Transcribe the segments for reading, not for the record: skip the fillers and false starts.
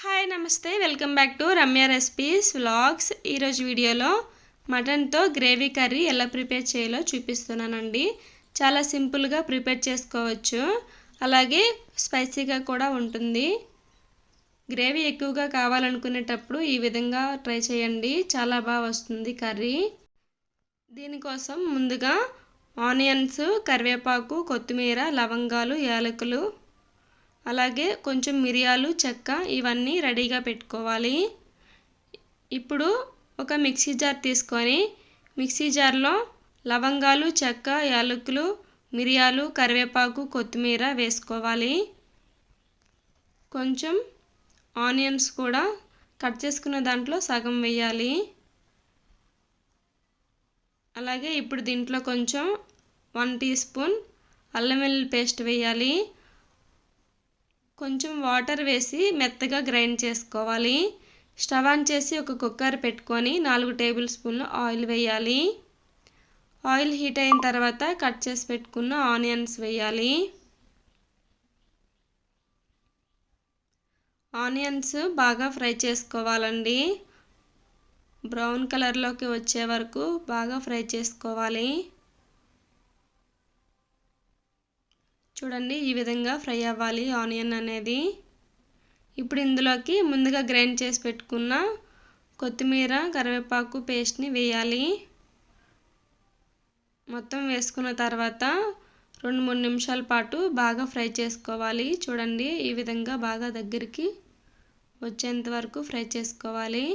Hi నమస్తే welcome back to Ramya recipes vlogs. ఈరోజు వీడియోలో మటన్తో గ్రేవీ కర్రీ ఎలా ప్రిపేర్ చేయాలో చూపిస్తున్నానండి. చాలా సింపుల్గా ప్రిపేర్ చేసుకోవచ్చు, అలాగే స్పైసీగా కూడా ఉంటుంది. గ్రేవీ ఎక్కువగా కావాలనుకునేటప్పుడు ఈ విధంగా ట్రై చేయండి, చాలా బాగా వస్తుంది కర్రీ. దీనికోసం ముందుగా ఆనియన్స్, కరివేపాకు, కొత్తిమీర, లవంగాలు, యాలకులు, అలాగే కొంచెం మిరియాలు, చెక్క ఇవన్నీ రెడీగా పెట్టుకోవాలి. ఇప్పుడు ఒక మిక్సీ జార్ తీసుకొని మిక్సీ జార్లో లవంగాలు, చెక్క, యాలకులు, మిరియాలు, కరివేపాకు, కొత్తిమీర వేసుకోవాలి. కొంచెం ఆనియన్స్ కూడా కట్ చేసుకున్న దాంట్లో సగం వేయాలి. అలాగే ఇప్పుడు దీంట్లో కొంచెం 1 టీ స్పూన్ అల్లం వెల్లుల్లి పేస్ట్ వేయాలి. కొంచెం వాటర్ వేసి మెత్తగా గ్రైండ్ చేసుకోవాలి. స్టవ్ ఆన్ చేసి ఒక కుక్కర్ పెట్టుకొని 4 టేబుల్ స్పూన్ల ఆయిల్ వేయాలి. ఆయిల్ హీట్ అయిన తర్వాత కట్ చేసి పెట్టుకున్న ఆనియన్స్ వేయాలి. ఆనియన్స్ బాగా ఫ్రై చేసుకోవాలండి. బ్రౌన్ కలర్లోకి వచ్చే వరకు బాగా ఫ్రై చేసుకోవాలి. చూడండి, ఈ విధంగా ఫ్రై అవ్వాలి ఆనియన్ అనేది. ఇప్పుడు ఇందులోకి ముందుగా గ్రైండ్ చేసి పెట్టుకున్న కొత్తిమీర, కరివేపాకు పేస్ట్ని వేయాలి. మొత్తం వేసుకున్న తర్వాత 2-3 నిమిషాల పాటు బాగా ఫ్రై చేసుకోవాలి. చూడండి, ఈ విధంగా బాగా దగ్గరికి వచ్చేంత వరకు ఫ్రై చేసుకోవాలి.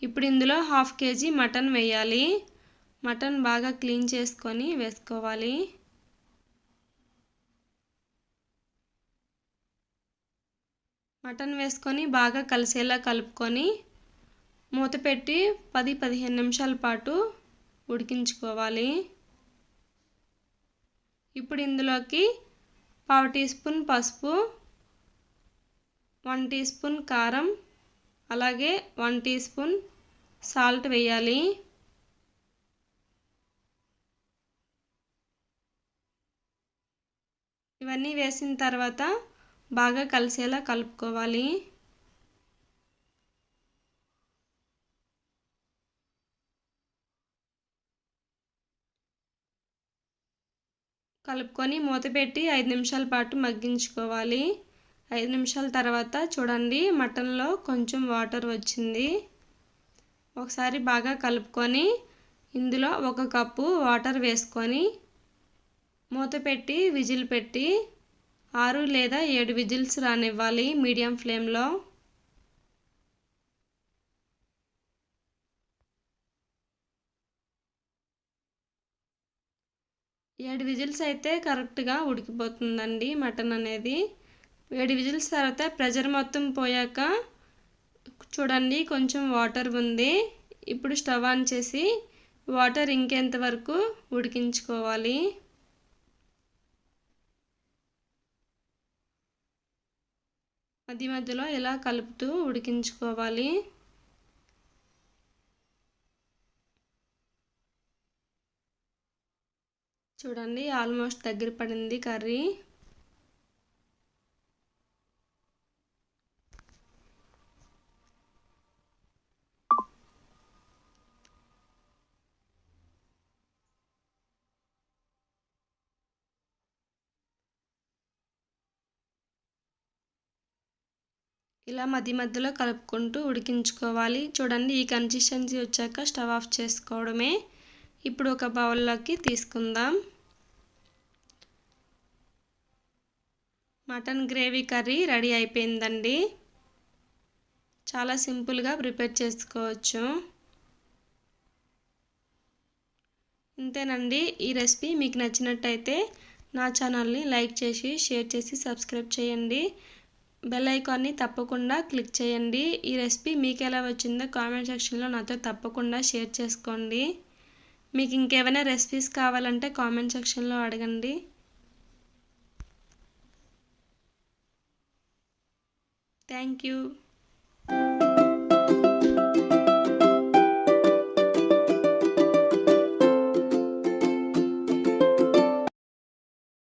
ఇప్పుడు ఇందులో 1/2 కేజీ మటన్ వేయాలి. మటన్ బాగా క్లీన్ చేసుకొని వేసుకోవాలి. మటన్ వేసుకొని బాగా కలిసేలా కలుపుకొని మూత పెట్టి 10-15 నిమిషాల పాటు ఉడికించుకోవాలి. ఇప్పుడు ఇందులోకి 1/2 టీ స్పూన్ పసుపు, 1 టీ స్పూన్ కారం, అలాగే 1 టీ స్పూన్ సాల్ట్ వేయాలి. ఇవన్నీ వేసిన తర్వాత బాగా కలిసేలా కలుపుకోవాలి. కలుపుకొని మూత పెట్టి 5 నిమిషాల పాటు మగ్గించుకోవాలి. 5 నిమిషాల తర్వాత చూడండి, మటన్లో కొంచెం వాటర్ వచ్చింది. ఒకసారి బాగా కలుపుకొని ఇందులో 1 కప్పు వాటర్ వేసుకొని మూత పెట్టి విజిల్ పెట్టి 6 లేదా 7 విజిల్స్ రానివ్వాలి మీడియం ఫ్లేమ్లో. ఏడు విజిల్స్ అయితే కరెక్ట్గా ఉడికిపోతుందండి మటన్ అనేది. 7 విజిల్స్ తర్వాత ప్రెషర్ మొత్తం పోయాక చూడండి, కొంచెం వాటర్ ఉంది. ఇప్పుడు స్టవ్ ఆన్ చేసి వాటర్ ఇంకేంత వరకు ఉడికించుకోవాలి. మధ్య మధ్యలో ఇలా కలుపుతూ ఉడికించుకోవాలి. చూడండి, ఆల్మోస్ట్ దగ్గర పడింది కర్రీ. ఇలా మధ్య మధ్యలో కలుపుకుంటూ ఉడికించుకోవాలి. చూడండి, ఈ కన్సిస్టెన్సీ వచ్చాక స్టవ్ ఆఫ్ చేసుకోవడమే. ఇప్పుడు ఒక బౌల్లోకి తీసుకుందాం. మటన్ గ్రేవీ కర్రీ రెడీ అయిపోయిందండి. చాలా సింపుల్గా ప్రిపేర్ చేసుకోవచ్చు. ఇంతేనండి. ఈ రెసిపీ మీకు నచ్చినట్టయితే నా ఛానల్ని లైక్ చేసి, షేర్ చేసి, సబ్స్క్రైబ్ చేయండి. బెల్ ఐకాన్ని తప్పకుండా క్లిక్ చేయండి. ఈ రెసిపీ మీకు ఎలా వచ్చిందో కామెంట్ సెక్షన్లో నాతో తప్పకుండా షేర్ చేసుకోండి. మీకు ఇంకేమైనా రెసిపీస్ కావాలంటే కామెంట్ సెక్షన్లో అడగండి. Thank you.